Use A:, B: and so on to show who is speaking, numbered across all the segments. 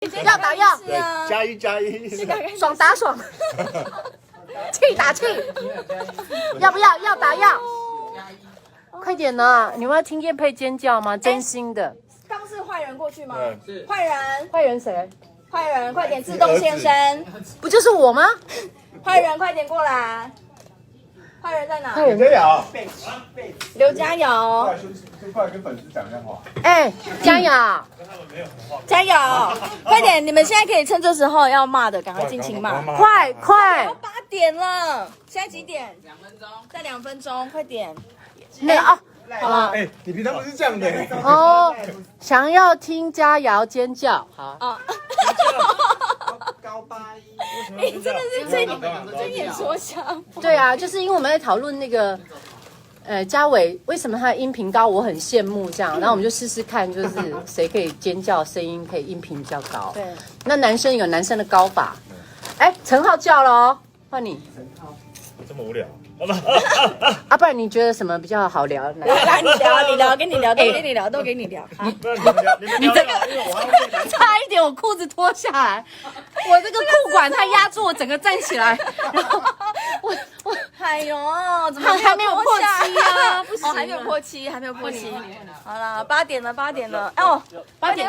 A: 要打要，
B: 对，加一加一，
A: 爽打爽，气打气，要不要？要打要，快点呢！你们要听叶佩尖叫吗？真心的。
C: 刚是坏人过去吗？
B: 是
C: 坏人，
A: 坏人谁？
C: 坏人，快点！自动现身，
A: 不就是我吗？
C: 坏人快点过来！坏人在哪？
A: 坏人
B: 这样，
C: 刘佳瑶，
B: 快跟粉丝讲一下话。
A: 哎，加油！
C: 加油！快点！你们现在可以趁这时候要骂的，赶快尽情骂。
A: 快快
C: 要！8点了，现在几点？2分钟，再2分钟，快点！
A: 那啊，好了
B: 哎，你平常不是这样的。
A: 哦，想要听佳瑶尖叫，好。
C: 啊！
B: 高八一，
C: 你真的是睁眼说瞎话。
A: 对啊，就是因为我们在讨论那个，嘉伟为什么他的音频高，我很羡慕这样，然后我们就试试看，就是谁可以尖叫，声音可以音频比较高。
C: 对，
A: 那男生有男生的高法。哎，陈浩叫了哦，换你。
B: 这么无聊。
A: 啊，不然你觉得什么比较好聊？
C: 来，你聊，跟你聊，都给你聊，都给你聊。
B: 你这个，因为我要
A: 差一点我裤子脱下来，我这个裤管它压住我整个站起来，然后我
C: 哎呦，怎么
A: 还没有破七啊？不行，
C: 哦，还没有破七，还没有破七。好了，8点了，8点了。哦，8点，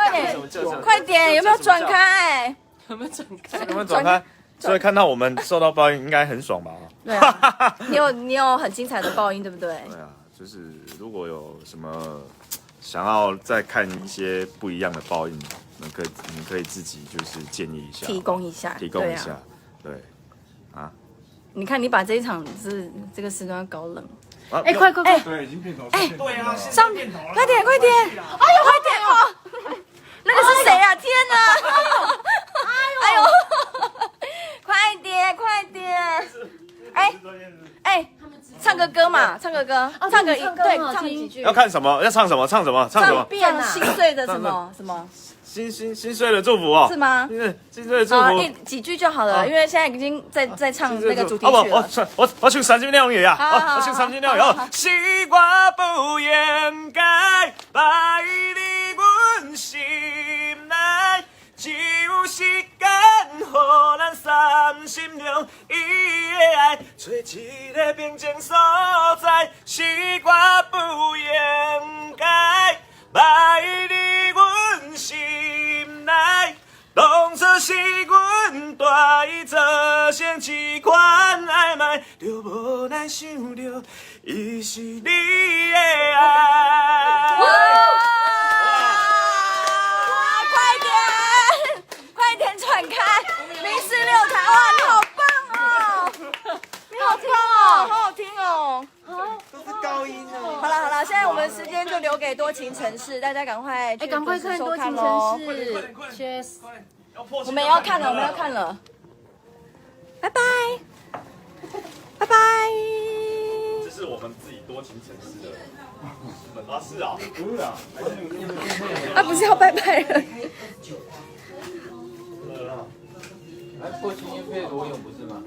C: 快点，有没有转开？
A: 有没有转开？
D: 有没有转开？所以看到我们受到报应，应该很爽吧？
C: 对啊，你有很精彩的报应，对不对？
D: 对啊，就是如果有什么想要再看一些不一样的报应，你可以自己就是建议一下，
C: 提供一下，
D: 提供一下，对啊。
C: 你看，你把这一场这个时段搞冷。
A: 哎，快！
B: 对，已经变头。哎，对啊，
C: 上快点！哎呦，快点哦！那个是谁啊？天哪！哎呦！快点！哎，唱个歌嘛，唱个歌，唱几句。
D: 要看什么？要唱什么？唱什么？唱什么？
C: 唱心碎的什么？
D: 心碎的祝福哦，
C: 是吗？
D: 心碎的祝福，
C: 几句就好了，因为现在已经在唱那个主题曲了。
D: 我唱三金两语啊，我唱三金两语哦。西瓜不掩盖，摆在阮心内，就是敢予咱三心两意的爱，找一个平静所在。西瓜不掩盖，摆在阮心内，当初是阮大意造成这款暧昧，就无难想到，伊是你的爱。
C: 快点传开！046台，哇，你好棒哦！你好听哦，好好听哦。
B: 都是高音哦。
C: 好了，现在我们时间就留给多情城市，大家赶快
A: 赶快看多情城市 ，Cheers！
C: 我们要看了，拜拜。
D: 这是我们自己多情城市的。啊，是啊，
B: 不是啊，
C: 啊，不是要拜拜了。
E: 破青音配裸泳不是吗？